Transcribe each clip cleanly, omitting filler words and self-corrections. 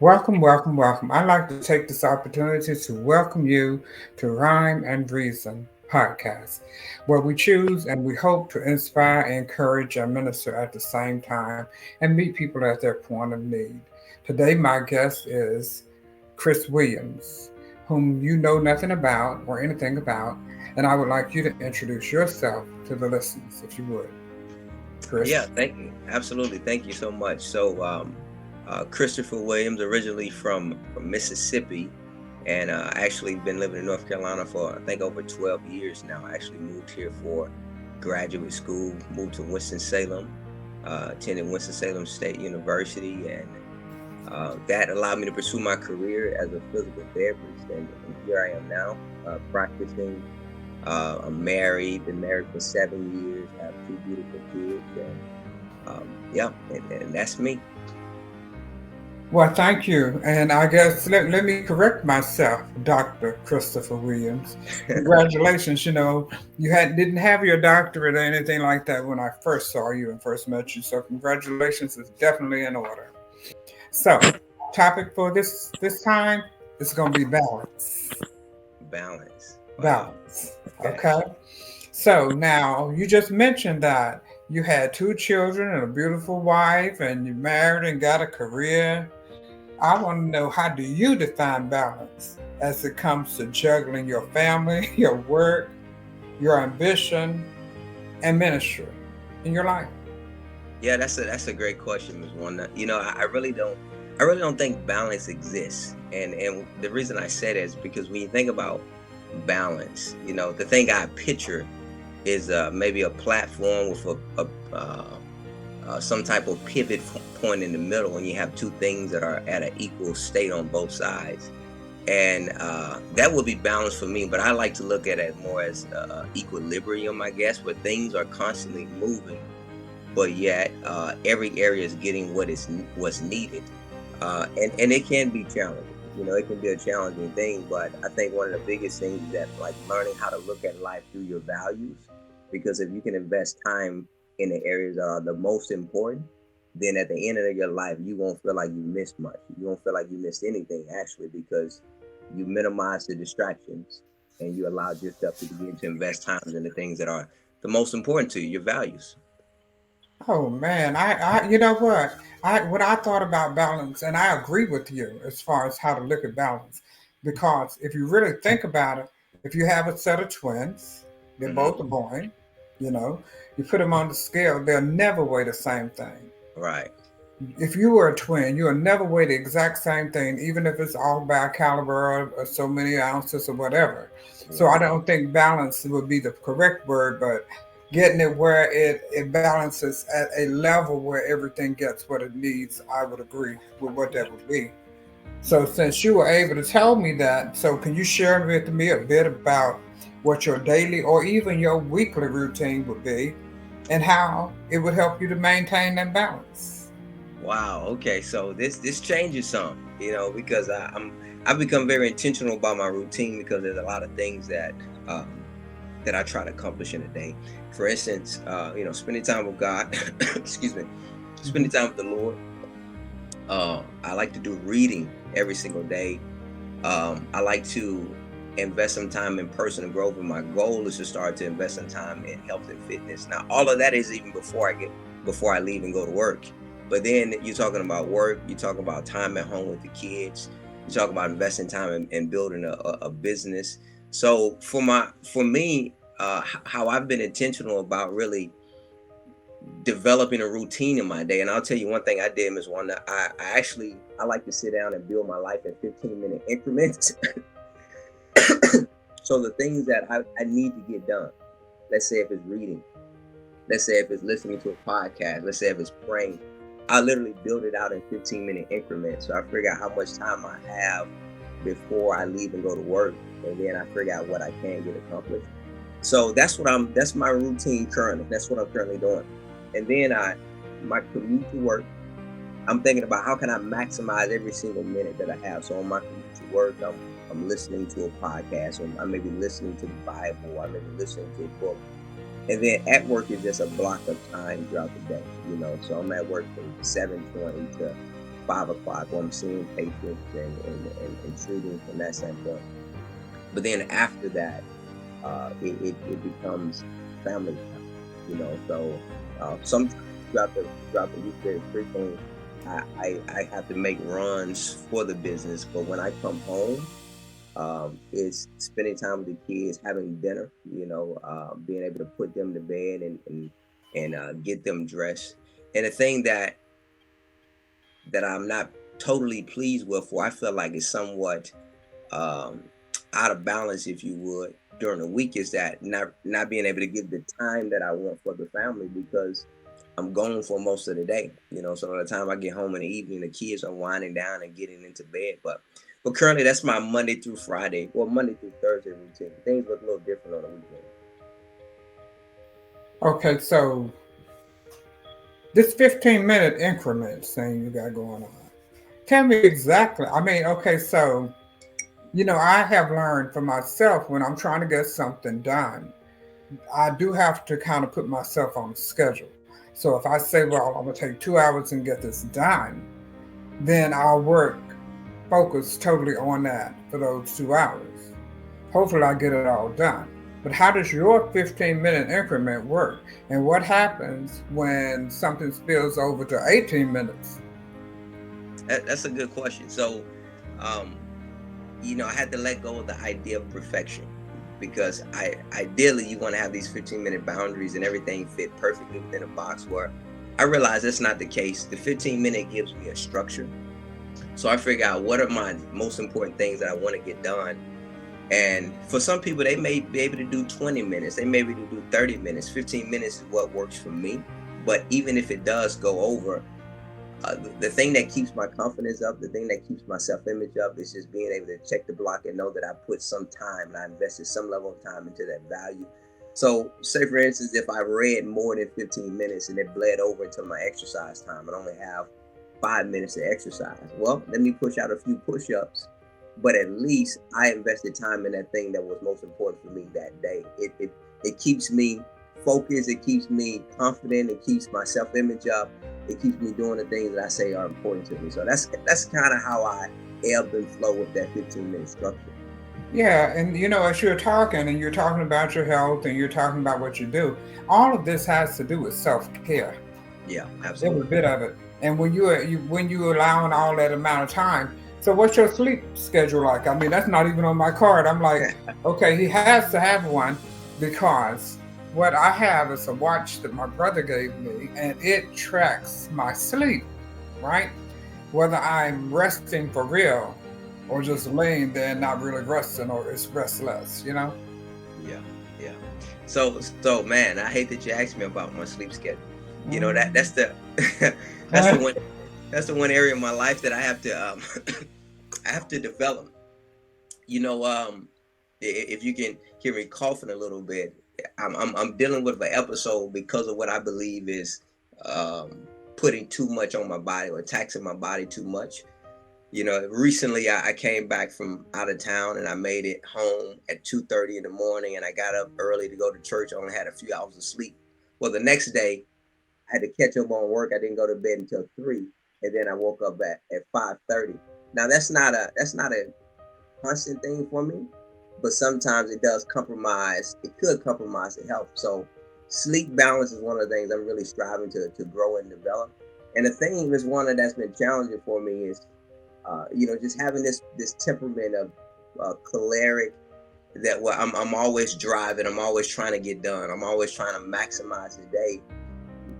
Welcome, welcome, welcome. I'd like to take this opportunity to welcome you to Rhyme and Reason podcast, where we choose and we hope to inspire, encourage, and minister at the same time and meet people at their point of need. Today, my guest is Kris Williams, whom you know nothing about or anything about, and I would like you to introduce yourself to the listeners, if you would. Yeah, Kris? thank you. Absolutely. Thank you so much. Christopher Williams, originally from Mississippi, and actually been living in North Carolina for I think over 12 years now. I actually moved here for graduate school, moved to Winston-Salem, attended Winston-Salem State University, and that allowed me to pursue my career as a physical therapist. And here I am now, practicing. I'm married, been married for 7 years, have two beautiful kids, and yeah, and that's me. Well, thank you. And I guess let me correct myself, Dr. Christopher Williams. Congratulations. You didn't have your doctorate or anything like that when I first saw you and first met you. So congratulations is definitely in order. So topic for this time is gonna be balance. Balance. Wow. Balance. Okay. Okay. So now you just mentioned that you had two children and a beautiful wife and you married and got a career. I want to know, how do you define balance as it comes to juggling your family, your work, your ambition, and ministry in your life? Yeah, that's a great question, Ms. Wanda. I really don't think balance exists, and the reason I say that is because when you think about balance, the thing I picture is maybe a platform with some type of point in the middle, and you have two things that are at an equal state on both sides, and that would be balance for me. But I like to look at it more as equilibrium, I guess, where things are constantly moving, but yet every area is getting what's needed, and it can be challenging. It can be a challenging thing, but I think one of the biggest things is that, like, learning how to look at life through your values, because if you can invest time in the areas that are the most important, then at the end of your life, you won't feel like you missed much. You won't feel like you missed anything, actually, because you minimize the distractions and you allowed yourself to begin to invest time in the things that are the most important to you, your values. Oh man, you know what? I thought about balance, and I agree with you as far as how to look at balance, because if you really think about it, if you have a set of twins, they're Hmm. both a boy, you know, you put them on the scale, they'll never weigh the same thing. Right. If you were a twin, you'll never weigh the exact same thing, even if it's off by a caliber or so many ounces or whatever. So I Right. don't think balance would be the correct word, but getting it where it balances at a level where everything gets what it needs, I would agree with what that would be. So since you were able to tell me that, so can you share with me a bit about what your daily or even your weekly routine would be and how it would help you to maintain that balance? Wow. Okay. So this changes some, because I've become very intentional about my routine, because there's a lot of things that I try to accomplish in a day. For instance, spending time with God. Excuse me. Spending Mhm. time with the Lord. I like to do reading every single day. I like to invest some time in personal growth, and my goal is to start to invest some time in health and fitness. Now, all of that is even before I leave and go to work. But then you're talking about work, you're talking about time at home with the kids, you talk about investing time in building a business. So for me, how I've been intentional about really developing a routine in my day. And I'll tell you one thing I did, Ms. Wanda. I like to sit down and build my life in 15-minute increments. So the things that I need to get done, let's say if it's reading, let's say if it's listening to a podcast, let's say if it's praying, I literally build it out in 15-minute increments. So I figure out how much time I have before I leave and go to work, and then I figure out what I can get accomplished. So that's my routine currently. That's what I'm currently doing. And then my commute to work, I'm thinking about how can I maximize every single minute that I have. So on my commute to work, I'm listening to a podcast, or I may be listening to the Bible, I may be listening to a book. And then at work is just a block of time throughout the day. So I'm at work from 7:20 to 5 o'clock, where I'm seeing patients and treating from that standpoint. But then after that, it becomes family time, So sometimes throughout the week, very frequently, I have to make runs for the business. But when I come home, it's spending time with the kids, having dinner, being able to put them to bed and get them dressed. And the thing that I'm not totally pleased with, or I feel like it's somewhat um, out of balance, if you would, during the week, is that not being able to give the time that I want for the family, because I'm gone for most of the day. So by the time I get home in the evening, the kids are winding down and getting into bed. But currently, that's my Monday through Friday, or Monday through Thursday routine. Things look a little different on the weekend. Okay, so this 15-minute increment thing you got going on. Tell me exactly. I mean, okay, so, I have learned for myself when I'm trying to get something done, I do have to kind of put myself on a schedule. So if I say, well, I'm going to take 2 hours and get this done, then I'll focus totally on that for those 2 hours. Hopefully I get it all done. But how does your 15-minute increment work? And what happens when something spills over to 18 minutes? That's a good question. So, I had to let go of the idea of perfection, because ideally you want to have these 15-minute boundaries and everything fit perfectly within a box, where I realize that's not the case. The 15-minute gives me a structure. So I figure out what are my most important things that I want to get done. And for some people, they may be able to do 20 minutes. They may be able to do 30 minutes. 15 minutes is what works for me. But even if it does go over, the thing that keeps my confidence up, the thing that keeps my self-image up, is just being able to check the block and know that I put some time and I invested some level of time into that value. So say, for instance, if I read more than 15 minutes and it bled over into my exercise time and only have 5 minutes to exercise, well, let me push out a few push-ups. But at least I invested time in that thing that was most important for me that day. It keeps me focused. It keeps me confident. It keeps my self-image up. It keeps me doing the things that I say are important to me. So that's kind of how I ebb and flow with that 15-minute structure. Yeah, and as you're talking and you're talking about your health and you're talking about what you do, all of this has to do with self-care. Yeah, Every absolutely. bit of it. And when you allowing all that amount of time, so what's your sleep schedule like? I mean, that's not even on my card. I'm like, okay, he has to have one, because what I have is a watch that my brother gave me, and it tracks my sleep, right? Whether I'm resting for real or just laying there and not really resting, or it's restless. Yeah, yeah. So man, I hate that you asked me about my sleep schedule. That's Mm. the that's the one that's the one area of my life that I have to I have to develop. If you can hear me coughing a little bit, I'm dealing with an episode because of what I believe is putting too much on my body, or taxing my body too much. Recently I came back from out of town and I made it home at 2:30 in the morning, and I got up early to go to church. I only had a few hours of sleep. Well, the next day I had to catch up on work. I didn't go to bed until 3, and then I woke up at 5:30. Now that's not a constant thing for me, but sometimes it does compromise. It could compromise the health. So sleep balance is one of the things I'm really striving to grow and develop. And the thing is, one that's been challenging for me is, just having this temperament of choleric, that I'm always driving. I'm always trying to get done. I'm always trying to maximize the day.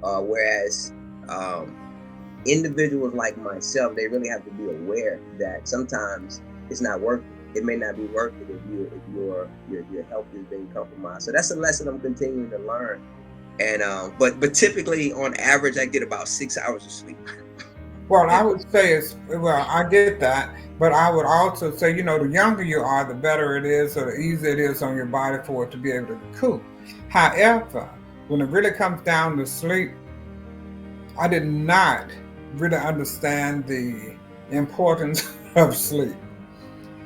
Whereas um, individuals like myself, they really have to be aware that sometimes it's not worth it. It may not be worth it if your health is being compromised. So that's a lesson I'm continuing to learn. And but typically on average, I get about 6 hours of sleep. Well, I would say I get that, but I would also say, the younger you are, the better it is, or the easier it is on your body for it to be able to recoup. However, when it really comes down to sleep, I did not really understand the importance of sleep,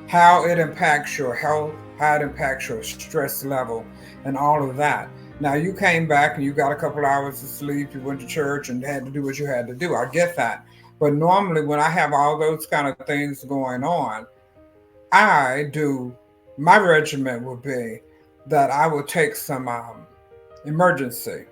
how it impacts your health, how it impacts your stress level, and all of that. Now, you came back and you got a couple hours of sleep, you went to church and had to do what you had to do. I get that. But normally, when I have all those kind of things going on, I do my regimen will be that I will take some emergency,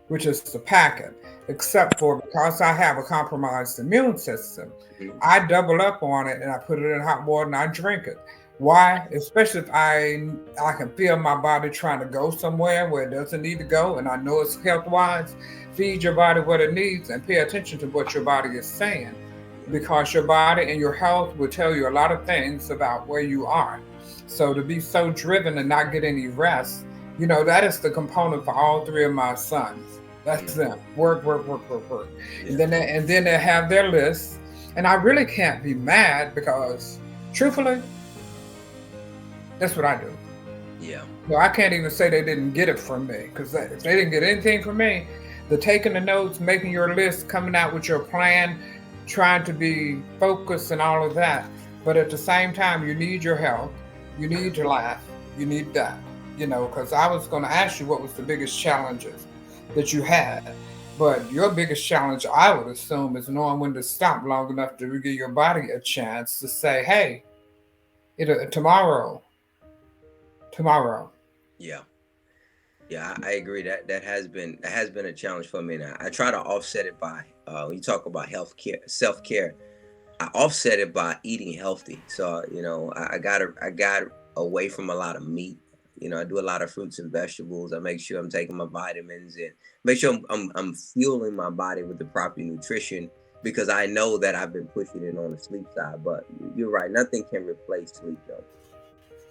which is the packet, except for because I have a compromised immune system, Mhm. I double up on it and I put it in hot water and I drink it. Why? Especially if I can feel my body trying to go somewhere where it doesn't need to go, and I know it's health wise. Feed your body what it needs and pay attention to what your body is saying, Yeah. because your body and your health will tell you a lot of things about where you are. So to be so driven and not get any rest, that is the component for all three of my sons. That's Mhm. them. Work, work, work, work, work. And Yeah. then they have their lists. And I really can't be mad because truthfully, that's what I do. Yeah. So I can't even say they didn't get it from me, because if they didn't get anything from me, the taking the notes, making your list, coming out with your plan, trying to be focused and all of that. But at the same time, you need your health, you need to laugh, you need that, because I was going to ask you what was the biggest challenges that you had. But your biggest challenge, I would assume, is knowing when to stop long enough to give your body a chance to say, hey, tomorrow, tomorrow. Yeah. Yeah, I agree that that has been a challenge for me. And I try to offset it by when you talk about health care, self care. I offset it by eating healthy. So I got away from a lot of meat. I do a lot of fruits and vegetables. I make sure I'm taking my vitamins and make sure I'm fueling my body with the proper nutrition, because I know that I've been pushing it on the sleep side. But you're right, nothing can replace sleep though.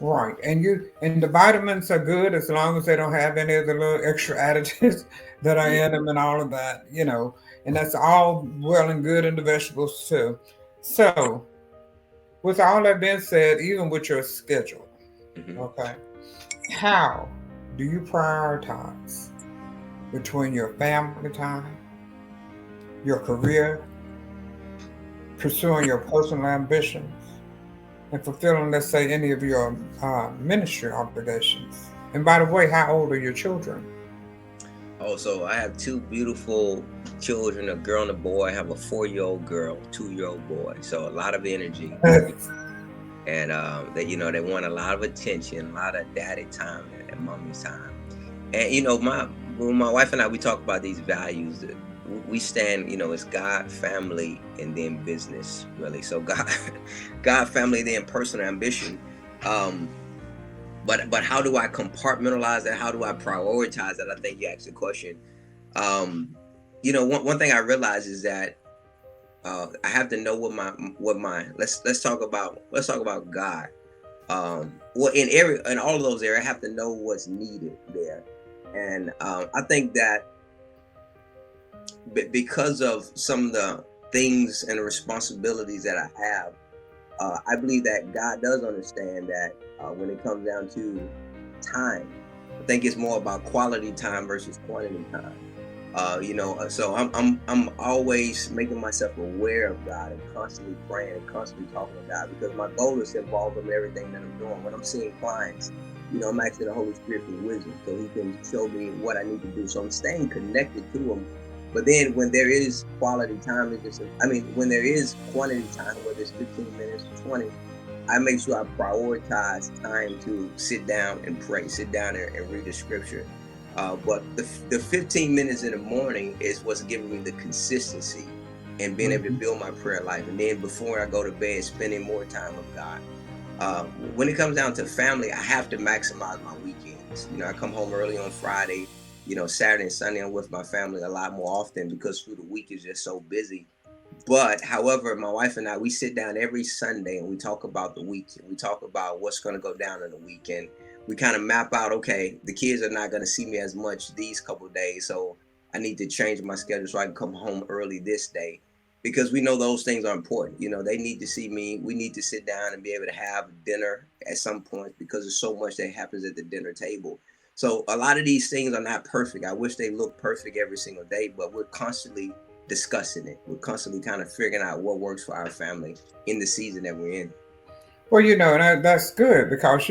Right, and the vitamins are good as long as they don't have any of the little extra additives that are Yeah. in them and all of that. And that's all well and good in the vegetables too. So, with all that being said, even with your schedule, Hmm. okay, how do you prioritize between your family time, your career, pursuing your personal ambitions, and fulfilling, let's say, any of your ministry obligations? And by the way, how old are your children? Also, I have two beautiful children, a girl and a boy. I have a 4-year-old girl, 2-year-old boy. So a lot of energy, and they want a lot of attention, a lot of daddy time and mommy's time. And my wife and I, we talk about these values that we stand. It's God, family, and then business. Really, so God, God, family, then personal ambition. Um, but how do I compartmentalize that? How do I prioritize that? I think you asked the question. Um, one thing I realize is that I have to know what my let's talk about God. Well, in all of those areas, I have to know what's needed there, and I think that because of some of the things and the responsibilities that I have, I believe that God does understand that when it comes down to time, I think it's more about quality time versus quantity time. So I'm always making myself aware of God and constantly praying and constantly talking to God, because my goal is to involve Him in everything that I'm doing. When I'm seeing clients, I'm asking the Holy Spirit for wisdom so He can show me what I need to do. So I'm staying connected to Him. But then when there is quality time, when there is quantity time, whether it's 15 minutes or 20, I make sure I prioritize time to sit down and pray, sit down and read the scripture. But the 15 minutes in the morning is what's giving me the consistency and being able to Mhm. build my prayer life. And then before I go to bed, spending more time with God. When it comes down to family, I have to maximize my weekends. I come home early on Friday. Saturday and Sunday, I'm with my family a lot more often because through the week is just so busy. But however, my wife and I, we sit down every Sunday and we talk about the week. We talk about what's going to go down in the weekend. We kind of map out, okay, the kids are not going to see me as much these couple of days, so I need to change my schedule so I can come home early this day, because we know those things are important. They need to see me. We need to sit down and be able to have dinner at some point, because there's so much that happens at the dinner table. So a lot of these things are not perfect. I wish they looked perfect every single day, but we're constantly discussing it. We're constantly kind of figuring out what works for our family in the season that we're in. Well, that's good because,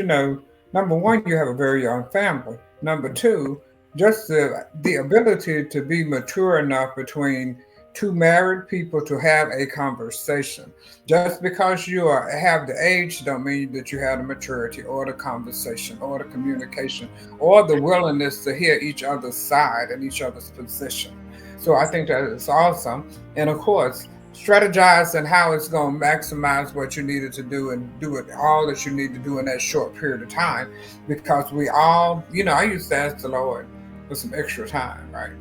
number one, you have a very young family. Number two, just the ability to be mature enough between two married people to have a conversation. Just because have the age don't mean that you have the maturity or the conversation or the communication or the willingness to hear each other's side and each other's position. So I think that is awesome. And of course, strategize and how it's going to maximize what you needed to do and do it all that you need to do in that short period of time. Because we all, I used to ask the Lord for some extra time, right?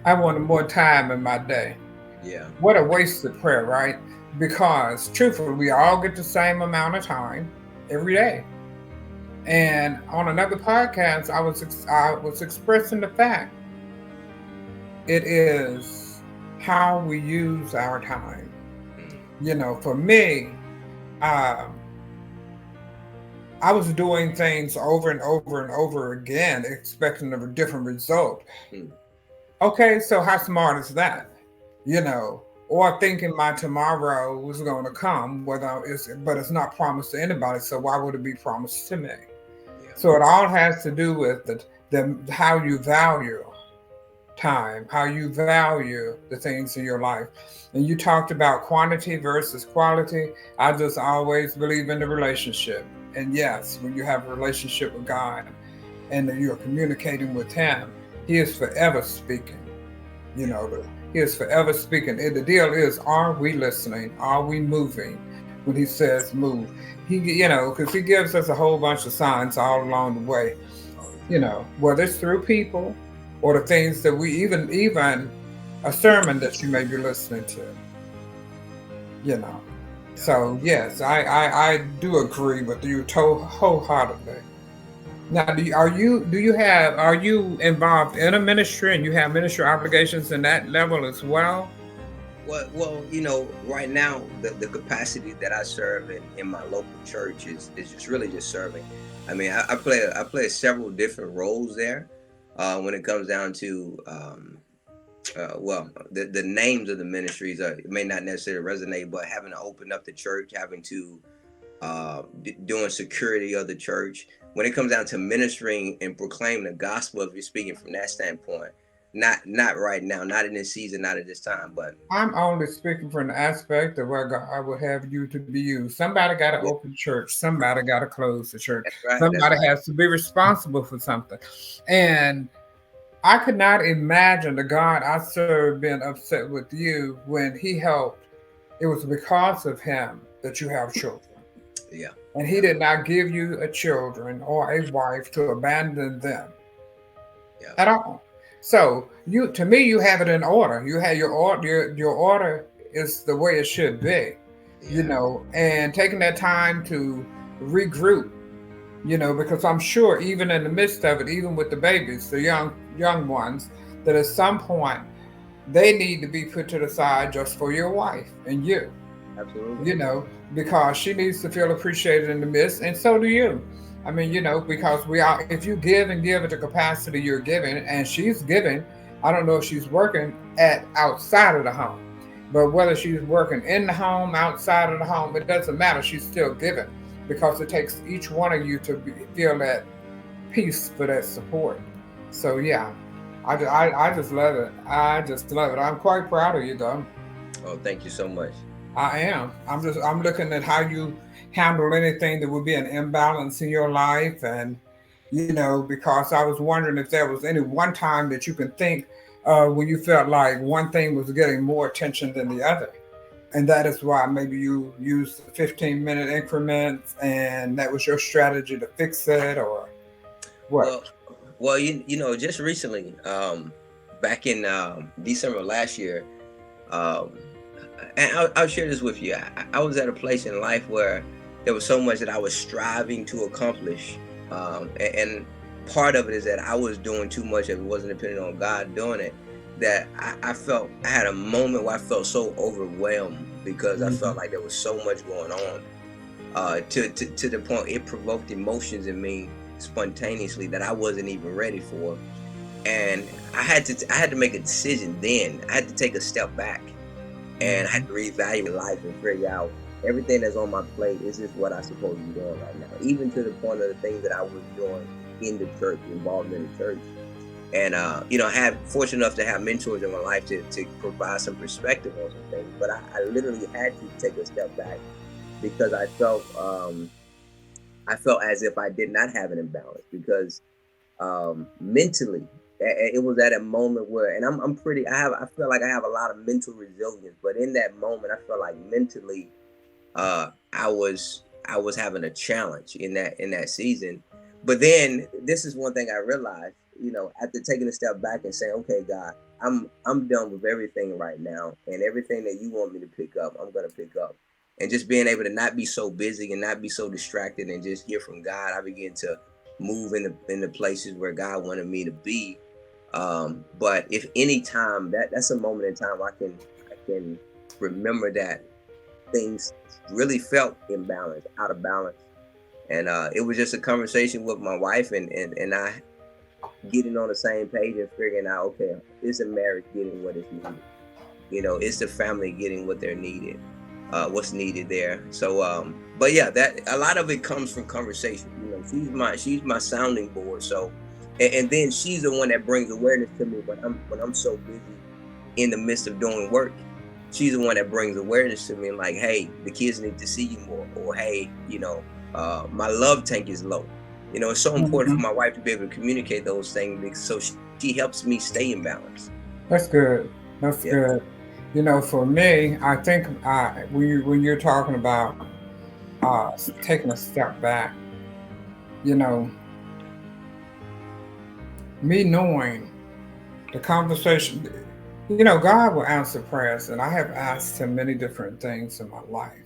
I wanted more time in my day. Yeah. What a wasted prayer, right? Because truthfully, we all get the same amount of time every day. And on another podcast, I was expressing the fact it is how we use our time. For me, I was doing things over and over and over again, expecting a different result. Okay, so how smart is that? Or thinking my tomorrow was going to come, but it's not promised to anybody. So why would it be promised to me? Yeah. So it all has to do with how you value time, how you value the things in your life. And you talked about quantity versus quality. I just always believe in the relationship. And yes, when you have a relationship with God and you're communicating with Him, He is forever speaking. He is forever speaking. And the deal is, are we listening? Are we moving when He says move? Because He gives us a whole bunch of signs all along the way. Whether it's through people or the things that we even a sermon that you may be listening to. So yes, I do agree with you wholeheartedly. Now, are you involved in a ministry and you have ministry obligations in that level as well? Well, right now the capacity that I serve in my local church is just really just serving. I mean, I play several different roles there. When it comes down to the names of the ministries may not necessarily resonate, but having to open up the church, having to doing security of the church. When it comes down to ministering and proclaiming the gospel, if you're speaking from that standpoint, not right now, not in this season, not at this time. But I'm only speaking from the aspect of where God would have you to be used. Somebody got to open church. Somebody got to close the church. Right, somebody has to be responsible for something. And I could not imagine the God I serve being upset with you when He helped. It was because of Him that you have children. Yeah. And He did not give you a children or a wife to abandon them at all. So to me, you have it in order. You have your order. Your order is the way it should be. And taking that time to regroup. Because I'm sure even in the midst of it, even with the babies, the young ones, that at some point they need to be put to the side just for your wife and you. Absolutely. Because she needs to feel appreciated in the midst, and so do you. I mean, because if you give and give at the capacity you're giving, and she's giving, I don't know if she's working outside of the home, but whether she's working in the home, outside of the home, it doesn't matter. She's still giving, because it takes each one of you to feel that peace for that support. So yeah, I just love it. I just love it. I'm quite proud of you, though. Oh, thank you so much. I am. I'm looking at how you handle anything that would be an imbalance in your life, and because I was wondering if there was any one time that you can think when you felt like one thing was getting more attention than the other. And that is why maybe you used 15-minute increments, and that was your strategy to fix it, or what? Well, just recently, back in December last year, and I'll share this with you. I was at a place in life where there was so much that I was striving to accomplish, and part of it is that I was doing too much if it wasn't depending on God doing it. That I felt I had a moment where I felt so overwhelmed because I felt like there was so much going on, to the point it provoked emotions in me spontaneously that I wasn't even ready for, and I had to make a decision. Then I had to take a step back, and I had to reevaluate life and figure out everything that's on my plate. Is this what I'm supposed to be doing right now? Even to the point of the things that I was doing in the church, involved in the church. And I had fortunate enough to have mentors in my life to provide some perspective on some things. But I literally had to take a step back because I felt as if I did not have an imbalance because mentally it was at a moment where, and I'm pretty, I feel like I have a lot of mental resilience, but in that moment I felt like mentally I was having a challenge in that season. But then this is one thing I realized, after taking a step back and saying, okay, God, I'm done with everything right now, and everything that you want me to pick up, I'm gonna pick up. And just being able to not be so busy and not be so distracted and just hear from God, I began to move in the places where God wanted me to be. But if any time that's a moment in time I can remember that things really felt imbalanced, out of balance. And it was just a conversation with my wife and I getting on the same page and figuring out, okay, is the marriage getting what is needed? Is the family getting what they're needed? What's needed there? So, but yeah, that a lot of it comes from conversation. She's my sounding board. So, and then she's the one that brings awareness to me when I'm so busy in the midst of doing work. She's the one that brings awareness to me, like, hey, the kids need to see you more, or hey, my love tank is low. It's so important for my wife to be able to communicate those things, because so she helps me stay in balance. That's good. That's good. For me, I think when you're talking about taking a step back, me knowing the conversation, God will answer prayers, and I have asked Him many different things in my life.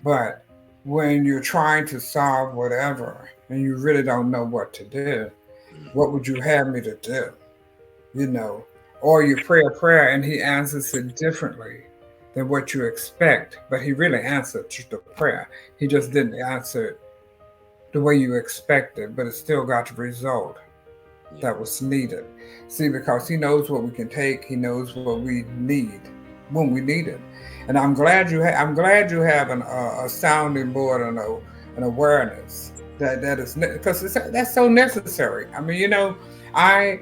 But when you're trying to solve whatever and you really don't know what to do, what would you have me to do? Or you pray a prayer and He answers it differently than what you expect, but He really answered the prayer. He just didn't answer it the way you expected, but it still got the result that was needed. See, because He knows what we can take, He knows what we need when we need it. And I'm glad you have a sounding board and an awareness that is, because that's so necessary. I mean, I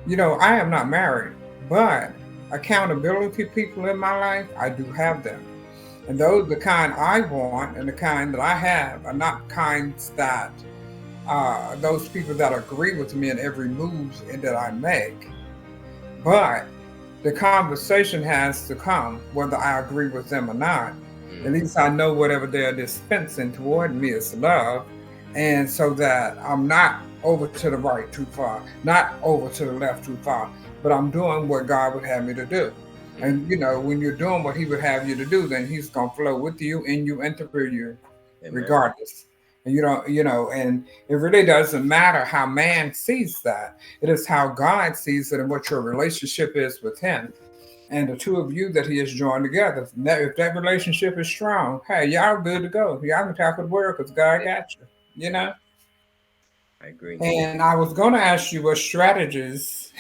am not married, but accountability people in my life, I do have them. And those, the kind I want and the kind that I have, are not kinds that those people that agree with me in every move that I make. But the conversation has to come, whether I agree with them or not. At least I know whatever they're dispensing toward me is love. And so that I'm not over to the right too far, not over to the left too far, but I'm doing what God would have me to do. And when you're doing what He would have you to do, then He's gonna flow with you, in you, and through you, regardless. And and it really doesn't matter how man sees that. It is how God sees it and what your relationship is with Him. And the two of you that He has joined together. If that relationship is strong, hey, y'all good to go. Y'all can talk with word because God got you. I agree. And I was going to ask you what strategies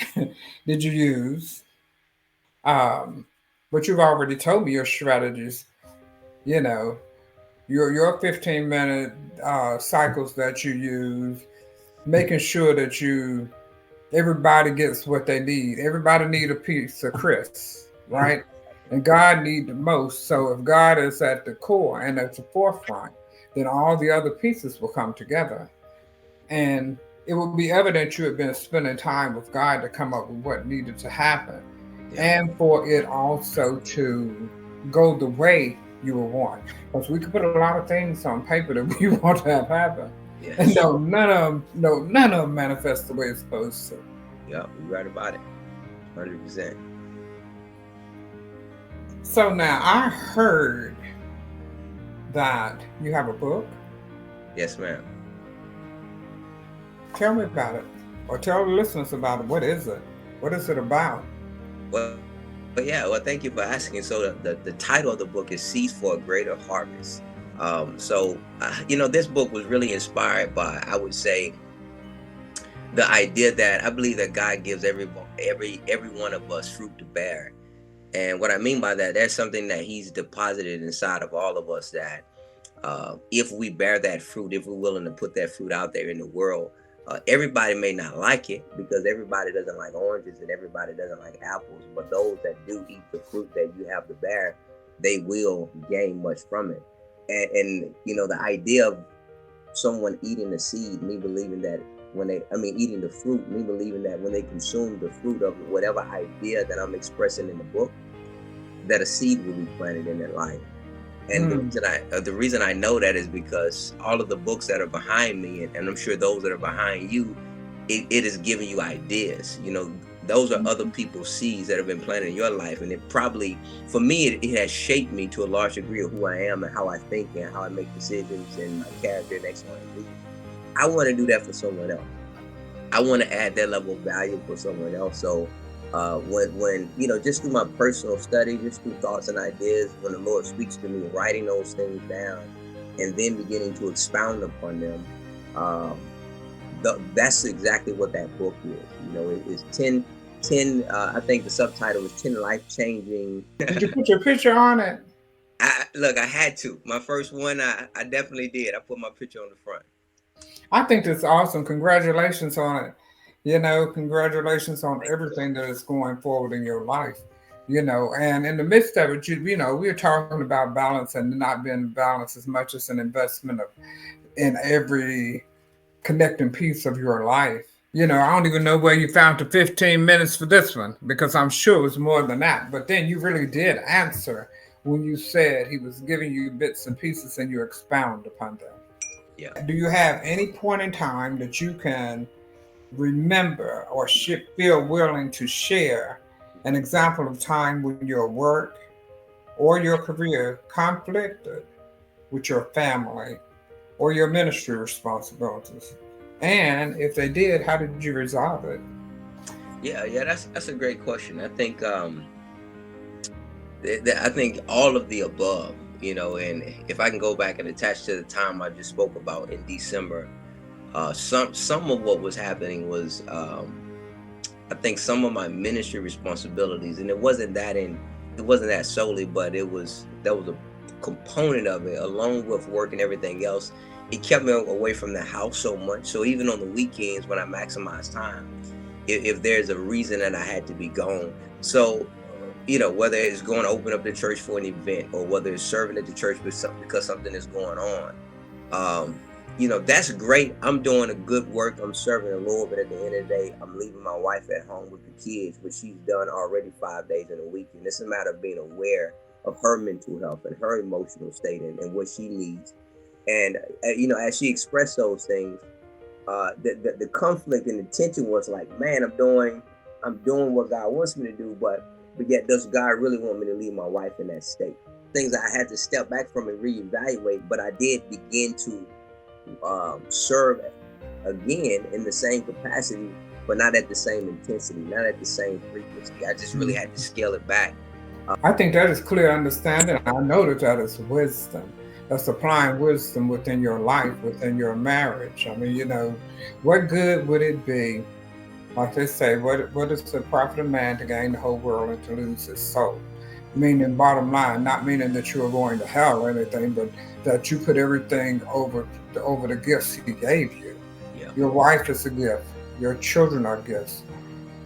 did you use, but you've already told me your strategies. You know, your 15-minute cycles that you use, making sure that everybody gets what they need. Everybody need a piece of Kris, right? And God need the most. So if God is at the core and at the forefront, then all the other pieces will come together. And it will be evident you have been spending time with God to come up with what needed to happen. And for it also to go the way you will want. Because we can put a lot of things on paper that we want to have happen. Yes. And none of them manifest the way it's supposed to. Yeah, you're right about it. 100%. So now I heard that you have a book. Yes, ma'am. Tell me about it, or tell the listeners about it. What is it? What is it about? Well, thank you for asking. So the title of the book is Seeds for a Greater Harvest. This book was really inspired by, I would say, the idea that I believe that God gives every one of us fruit to bear. And what I mean by that, there's something that He's deposited inside of all of us that if we bear that fruit, if we're willing to put that fruit out there in the world, Everybody may not like it because everybody doesn't like oranges and everybody doesn't like apples, but those that do eat the fruit that you have to bear, they will gain much from it. And the idea of someone eating the seed, me believing that eating the fruit, me believing that when they consume the fruit of whatever idea that I'm expressing in the book, that a seed will be planted in their life. And the reason I know that is because all of the books that are behind me, and I'm sure those that are behind you, it is giving you ideas. Those are other people's seeds that have been planted in your life. And it probably, for me, it has shaped me to a large degree of who I am and how I think and how I make decisions and my character and X, Y, and Z. I want to do that for someone else. I want to add that level of value for someone else. So when just through my personal study, just through thoughts and ideas, when the Lord speaks to me, writing those things down and then beginning to expound upon them, that's exactly what that book is. It's 10, I think the subtitle is 10 life-changing. Did you put your picture on it? I had to. My first one, I definitely did. I put my picture on the front. I think that's awesome. Congratulations on it. Congratulations on everything that is going forward in your life. And in the midst of it, we're talking about balance and not being balanced as much as an investment in every connecting piece of your life. I don't even know where you found the 15 minutes for this one, because I'm sure it was more than that. But then you really did answer when you said he was giving you bits and pieces and you expound upon them. Yeah. Do you have any point in time that you can remember or feel willing to share an example of time when your work or your career conflicted with your family or your ministry responsibilities? And if they did, how did you resolve it? Yeah, that's a great question. I think I think all of the above, and if I can go back and attach to the time I just spoke about in December, some of what was happening was I think some of my ministry responsibilities, and it wasn't that solely, but that was a component of it, along with work and everything else. It kept me away from the house so much. So even on the weekends when I maximize time, if there's a reason that I had to be gone, so whether it's going to open up the church for an event or whether it's serving at the church because something is going on, that's great. I'm doing a good work. I'm serving the Lord, but at the end of the day, I'm leaving my wife at home with the kids, which she's done already 5 days in a week. And it's a matter of being aware of her mental health and her emotional state and what she needs. And, as she expressed those things, the conflict and the tension was like, man, I'm doing what God wants me to do, but yet does God really want me to leave my wife in that state? Things that I had to step back from and reevaluate, but I did begin to serve again in the same capacity, but not at the same intensity, not at the same frequency. I just really had to scale it back. I think that is clear understanding. I know that is wisdom. That's applying wisdom within your life, within your marriage. I mean, what good would it be? Like they say, what is the profit of man to gain the whole world and to lose his soul? Meaning, bottom line, not meaning that you are going to hell or anything, but that you put everything over the gifts he gave you. Yeah. Your wife is a gift. Your children are gifts.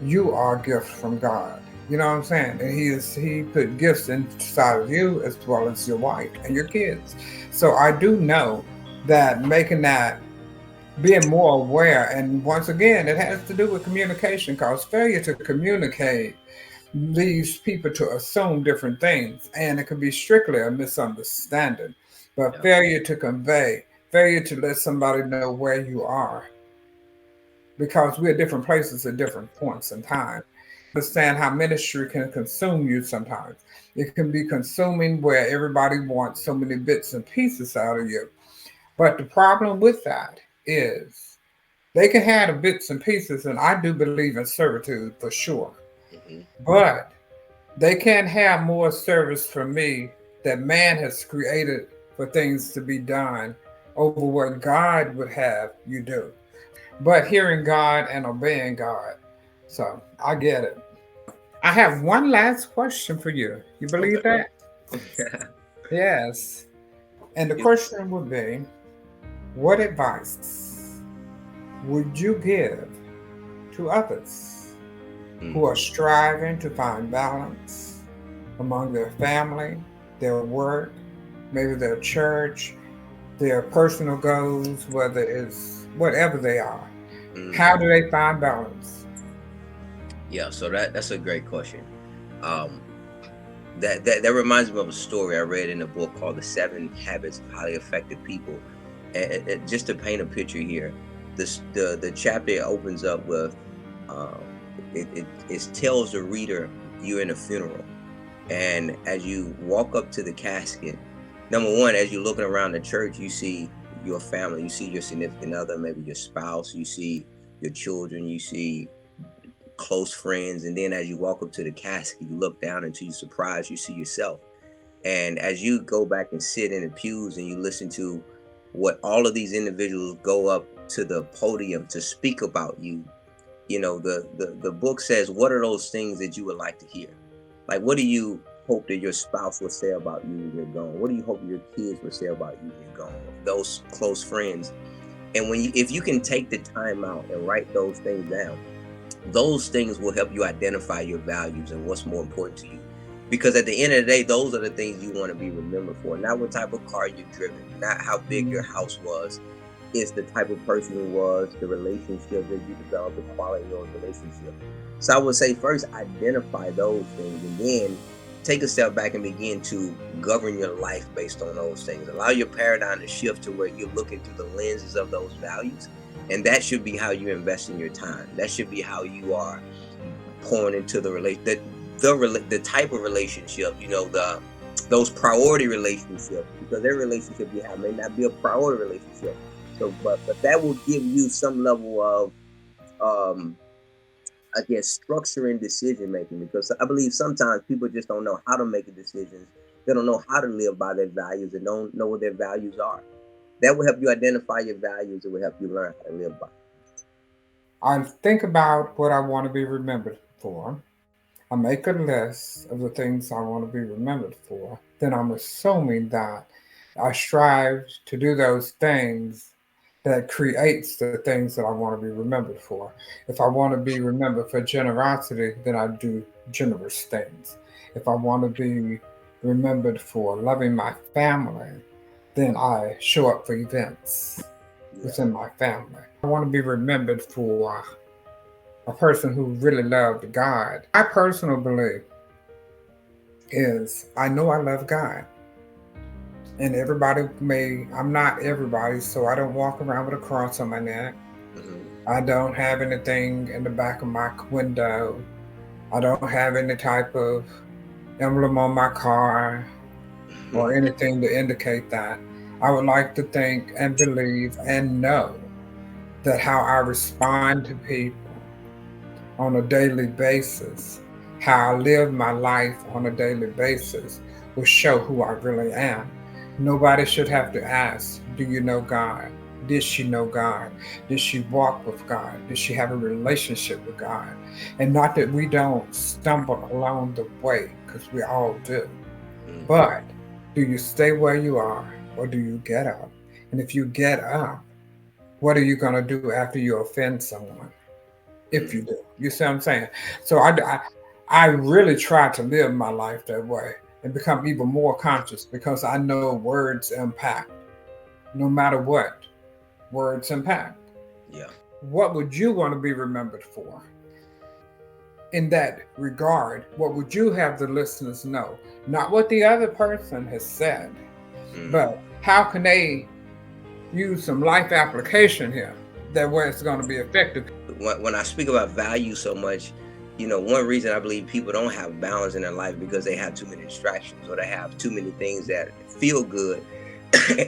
You are a gift from God. You know what I'm saying? And he put gifts inside of you as well as your wife and your kids. So I do know that being more aware, and once again, it has to do with communication, because failure to communicate leads people to assume different things, and it can be strictly a misunderstanding. But failure to convey, failure to let somebody know where you are, because we're at different places at different points in time. Understand how ministry can consume you sometimes. It can be consuming where everybody wants so many bits and pieces out of you. But the problem with that is they can have the bits and pieces, and I do believe in servitude for sure. Mm-hmm. But they can't have more service from me that man has created for things to be done over what God would have you do. But hearing God and obeying God. So I get it. I have one last question for you. You believe that? Yes. And the question would be, what advice would you give to others who are Mm. striving to find balance among their family, their work, maybe their church, their personal goals, whether it's whatever they are? How Hmm. do they find balance? Yeah, so that's a great question. Um, that reminds me of a story I read in a book called The Seven Habits of Highly Effective People. And just to paint a picture here, the chapter opens up with um, it tells the reader you're in a funeral, and as you walk up to the casket, number one, as you're looking around the church, you see your family, you see your significant other, maybe your spouse, you see your children, you see close friends, and then as you walk up to the casket, you look down and to your surprise, you see yourself. And as you go back and sit in the pews and you listen to what all of these individuals go up to the podium to speak about you, the book says, what are those things that you would like to hear? Like, what do you hope that your spouse will say about you when you're gone? What do you hope your kids will say about you when you're gone? Those close friends. And if you can take the time out and write those things down, those things will help you identify your values and what's more important to you. Because at the end of the day, those are the things you want to be remembered for. Not what type of car you've driven, not how big your house was. It's the type of person you was, the relationship that you developed, the quality of those relationships. So I would say first identify those things, and then take a step back and begin to govern your life based on those things. Allow your paradigm to shift to where you're looking through the lenses of those values, and that should be how you invest in your time. That should be how you are pouring into the type of relationship, those priority relationships, because every relationship you have may not be a priority relationship. So, but that will give you some level of, um, I guess, structure in decision making. Because I believe sometimes people just don't know how to make decisions. They don't know how to live by their values and don't know what their values are. That will help you identify your values. It will help you learn how to live by. I think about what I want to be remembered for. I make a list of the things I want to be remembered for. Then I'm assuming that I strive to do those things that creates the things that I want to be remembered for. If I want to be remembered for generosity, then I do generous things. If I want to be remembered for loving my family, then I show up for events Yeah. within my family. I want to be remembered for a person who really loved God. My personal belief is I know I love God. And I'm not everybody, so I don't walk around with a cross on my neck. Hmm. I don't have anything in the back of my window. I don't have any type of emblem on my car or anything to indicate that. I would like to think and believe and know that how I respond to people on a daily basis, how I live my life on a daily basis, will show who I really am. Nobody should have to ask, do you know God? Did she know God? Did she walk with God? Did she have a relationship with God? And not that we don't stumble along the way, because we all do. Hmm. But do you stay where you are or do you get up? And if you get up, what are you going to do after you offend someone? If you Hmm. do. You see what I'm saying? So I really try to live my life that way and become even more conscious because I know words impact. No matter what, words impact. Yeah. What would you want to be remembered for? In that regard, what would you have the listeners know? Not what the other person has said, Hmm. but how can they use some life application here that way it's going to be effective? When I speak about value so much, one reason I believe people don't have balance in their life because they have too many distractions or they have too many things that feel good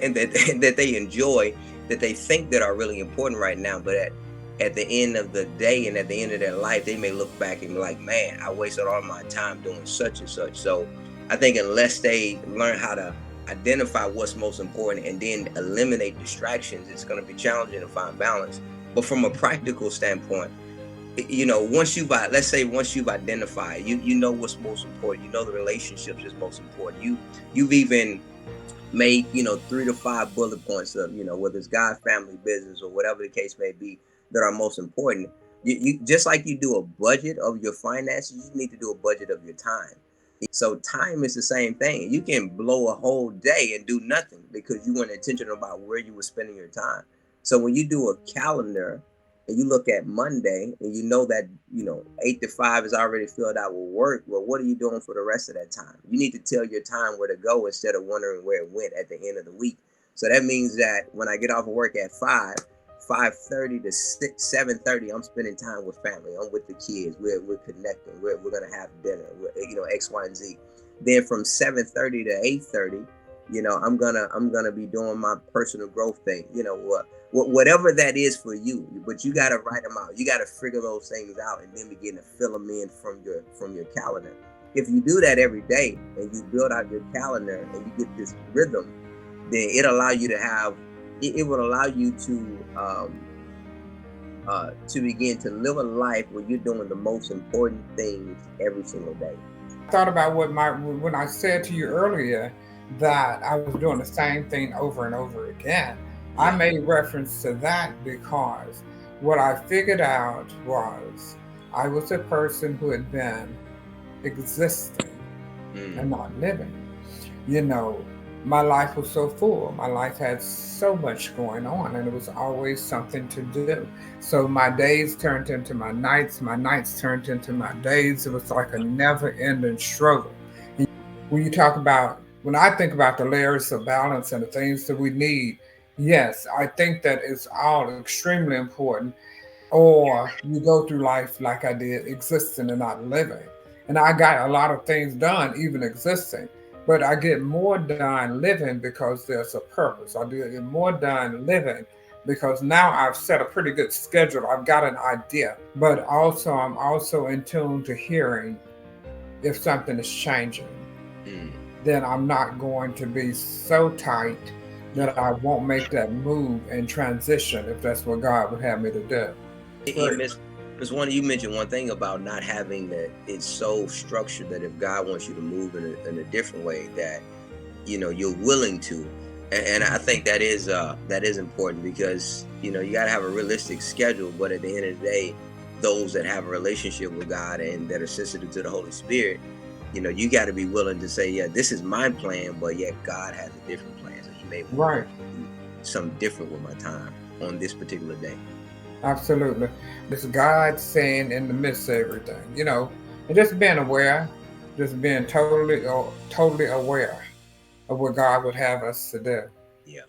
and that they enjoy, that they think that are really important right now, but at the end of the day and at the end of their life, they may look back and be like, man, I wasted all my time doing such and such. So I think unless they learn how to identify what's most important and then eliminate distractions, it's going to be challenging to find balance. But from a practical standpoint, once you've identified, you know what's most important. You know the relationships is most important. You've even made 3 to 5 bullet points of whether it's God, family, business, or whatever the case may be. that are most important. You just like you do a budget of your finances, you need to do a budget of your time. So time is the same thing. You can blow a whole day and do nothing because you weren't intentional about where you were spending your time. So when you do a calendar and you look at Monday and you know that 8 to 5 is already filled out with work, well, what are you doing for the rest of that time? You need to tell your time where to go instead of wondering where it went at the end of the week. So that means that when I get off of work at 5:30 to 7:30, I'm spending time with family. I'm with the kids. We're connecting. We're gonna have dinner. X, Y, and Z. Then from 7:30 to 8:30, I'm gonna be doing my personal growth thing. Whatever that is for you. But you gotta write them out. You gotta figure those things out and then begin to fill them in from your calendar. If you do that every day and you build out your calendar and you get this rhythm, then it will allow you to begin to live a life where you're doing the most important things every single day. I thought about when I said to you earlier that I was doing the same thing over and over again. I made reference to that because what I figured out was I was a person who had been existing and not living. My life was so full. My life had so much going on, and it was always something to do. So my days turned into my nights turned into my days. It was like a never-ending struggle. When I think about the layers of balance and the things that we need, yes, I think that it's all extremely important. Or you go through life like I did, existing and not living. And I got a lot of things done, even existing. But I get more done living because there's a purpose. I do get more done living because now I've set a pretty good schedule. I've got an idea. But also, I'm also in tune to hearing if something is changing. Then I'm not going to be so tight that I won't make that move and transition if that's what God would have me to do. Miss Wanda, you mentioned one thing about not having that it's so structured that if God wants you to move in a different way, that you're willing to, and I think that is important because you got to have a realistic schedule. But at the end of the day, those that have a relationship with God and that are sensitive to the Holy Spirit, you got to be willing to say, yeah, this is my plan, but yet God has a different plan, so He may want to do something different with my time on this particular day. Absolutely. It's God saying in the midst of everything, and just being aware, just being totally aware of what God would have us to do. Yeah,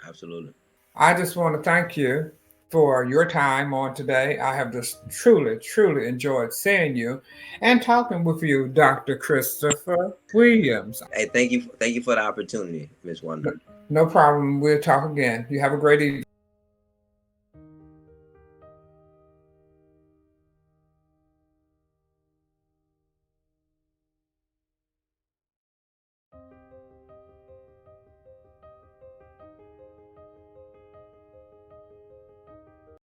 absolutely. I just want to thank you for your time on today. I have just truly enjoyed seeing you and talking with you, Dr. Christopher Williams. Hey, thank you for the opportunity, Miss Wanda. No problem. We'll talk again. You have a great evening.